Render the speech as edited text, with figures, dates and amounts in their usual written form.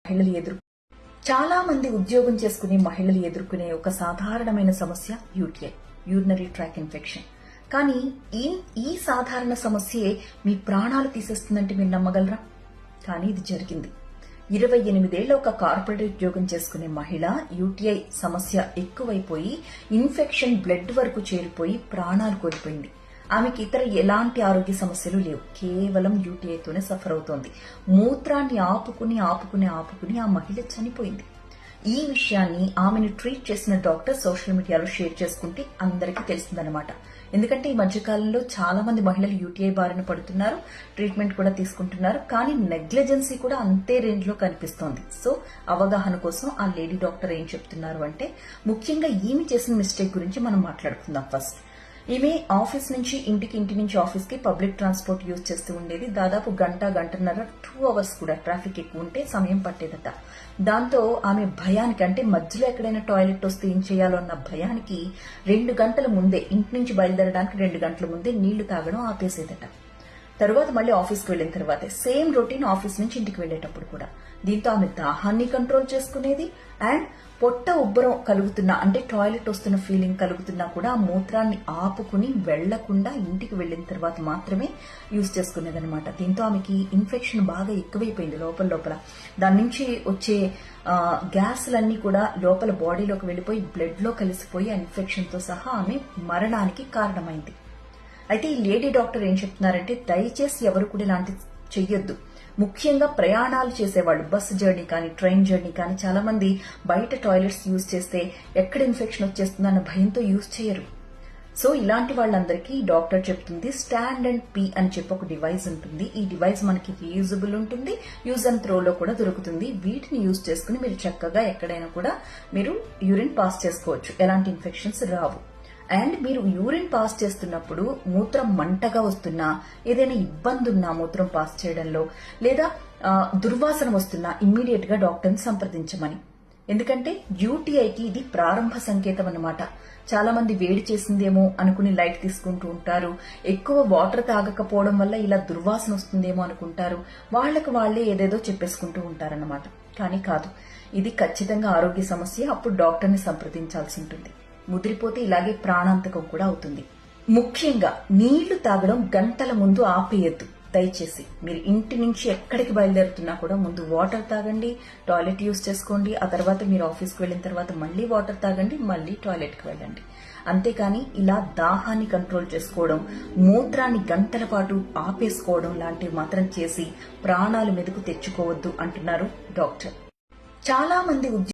మహిళలు చాలా మంది ఉద్యోగం చేసుకునే మహిళలు ఎదుర్కొనే ఒక సాధారణమైన సమస్య యూటీఐ, యూరినరీ ట్రాక్ ఇన్ఫెక్షన్. కానీ ఈ సాధారణ సమస్యే మీ ప్రాణాలు తీసేస్తుందంటే మీరు నమ్మగలరా? కానీ ఇది జరిగింది. 28 ఏళ్ల ఒక కార్పొరేట్ ఉద్యోగం చేసుకునే మహిళ యూటీఐ సమస్య ఎక్కువైపోయి ఇన్ఫెక్షన్ బ్లడ్ వరకు చేరిపోయి ప్రాణాలు కోల్పోయింది. ఆమెకి ఇతర ఎలాంటి ఆరోగ్య సమస్యలు లేవు, కేవలం యూటీఐతోనే సఫర్ అవుతోంది. మూత్రాన్ని ఆపుకుని ఆ మహిళ చనిపోయింది. ఈ విషయాన్ని ఆమెను ట్రీట్ చేసిన డాక్టర్ సోషల్ మీడియాలో షేర్ చేసుకుంటే అందరికీ తెలిసిందనమాట. ఎందుకంటే ఈ మధ్యకాలంలో చాలా మంది మహిళలు యూటీఐ బారిన పడుతున్నారు, ట్రీట్మెంట్ కూడా తీసుకుంటున్నారు. కానీ నెగ్లిజెన్సీ కూడా అంతే రేంజ్ లో కనిపిస్తోంది. సో అవగాహన కోసం ఆ లేడీ డాక్టర్ ఏం చెప్తున్నారు అంటే, ముఖ్యంగా ఈమె చేసిన మిస్టేక్ గురించి మనం మాట్లాడుకుందాం. ఫస్ట్, ఈమె ఆఫీస్ నుంచి ఇంటి నుంచి ఆఫీస్ కి పబ్లిక్ ట్రాన్స్పోర్ట్ యూజ్ చేస్తూ ఉండేది. దాదాపు గంటన్నర 2 అవర్స్ కూడా ట్రాఫిక్ ఎక్కువ ఉంటే సమయం పట్టేదట. దాంతో ఆమె భయానికి, అంటే మధ్యలో ఎక్కడైనా టాయిలెట్ వస్తే ఏం చేయాలో అన్న భయానికి 2 గంటల ముందే, ఇంటి నుంచి బయలుదేరడానికి 2 గంటల ముందే నీళ్లు తాగడం ఆపేసేదట. తర్వాత మళ్ళీ ఆఫీస్కి వెళ్లిన తర్వాత సేమ్ రొటీన్ ఆఫీస్ నుంచి ఇంటికి వెళ్లేటప్పుడు కూడా. దీంతో ఆమె దాహాన్ని కంట్రోల్ చేసుకునేది అండ్ పొట్ట ఉబ్బరం కలుగుతున్నా, అంటే టాయిలెట్ వస్తున్న ఫీలింగ్ కలుగుతున్నా కూడా ఆ మూత్రాన్ని ఆపుకుని వెళ్లకుండా ఇంటికి వెళ్లిన తర్వాత మాత్రమే యూజ్ చేసుకునేదనమాట. దీంతో ఆమెకి ఇన్ఫెక్షన్ బాగా ఎక్కువైపోయింది లోపల. దాని నుంచి వచ్చే గ్యాస్లన్నీ కూడా లోపల బాడీలోకి వెళ్లిపోయి బ్లడ్ లో కలిసిపోయి ఆ ఇన్ఫెక్షన్ తో సహా ఆమె మరణానికి కారణమైంది. అయితే ఈ లేడీ డాక్టర్ ఏం చెప్తున్నారంటే, దయచేసి ఎవరు కూడా ఇలాంటివి చెయ్యొద్దు. ముఖ్యంగా ప్రయాణాలు చేసేవాళ్ళు, బస్ జర్నీ కానీ ట్రైన్ జర్నీ కానీ, చాలా మంది బయట టాయిలెట్స్ యూజ్ చేస్తే ఎక్కడ ఇన్ఫెక్షన్ వచ్చేస్తుందన్న భయంతో యూజ్ చేయరు. సో ఇలాంటి వాళ్ళందరికీ డాక్టర్ చెప్తుంది, స్టాండ్ అండ్ పీ అని చెప్పి ఒక డివైస్ ఉంటుంది. ఈ డివైస్ మనకి రీయూజబుల్ ఉంటుంది, యూజ్ అండ్ త్రోలో కూడా దొరుకుతుంది. వీటిని యూజ్ చేసుకుని మీరు చక్కగా ఎక్కడైనా కూడా మీరు యూరిన్ పాస్ చేసుకోవచ్చు, ఎలాంటి ఇన్ఫెక్షన్స్ రావు. అండ్ మీరు యూరిన్ పాస్ చేస్తున్నప్పుడు మూత్రం మంటగా వస్తున్నా, ఏదైనా ఇబ్బంది ఉన్నా మూత్రం పాస్ చేయడంలో, లేదా దుర్వాసన వస్తున్నా ఇమ్మీడియట్ గా డాక్టర్ని సంప్రదించమని. ఎందుకంటే యూటీఐకి ఇది ప్రారంభ సంకేతం అన్నమాట. చాలా మంది వేడి చేసిందేమో అనుకుని లైట్ తీసుకుంటూ ఉంటారు. ఎక్కువ వాటర్ తాగకపోవడం వల్ల ఇలా దుర్వాసన వస్తుందేమో అనుకుంటారు. వాళ్లకు వాళ్లే ఏదేదో చెప్పేసుకుంటూ ఉంటారన్నమాట. కానీ కాదు, ఇది ఖచ్చితంగా ఆరోగ్య సమస్య. అప్పుడు డాక్టర్ని సంప్రదించాల్సి ఉంటుంది. ముదిరిపోతే ఇలాగే ప్రాణాంతకం కూడా అవుతుంది. ముఖ్యంగా నీళ్లు తాగడం గంటల ముందు ఆపేయద్దు. దయచేసి మీరు ఇంటి నుంచి ఎక్కడికి బయలుదేరుతున్నా కూడా ముందు వాటర్ తాగండి, టాయిలెట్ యూజ్ చేసుకోండి. ఆ తర్వాత మీరు ఆఫీస్కి వెళ్లిన తర్వాత మళ్లీ వాటర్ తాగండి, మళ్లీ టాయిలెట్ కి వెళ్ళండి. అంతేకాని ఇలా దాహాన్ని కంట్రోల్ చేసుకోవడం, మూత్రాన్ని గంటల పాటు ఆపేసుకోవడం లాంటివి మాత్రం చేసి ప్రాణాలు మీదకు తెచ్చుకోవద్దు అంటున్నారు డాక్టర్. చాలా మంది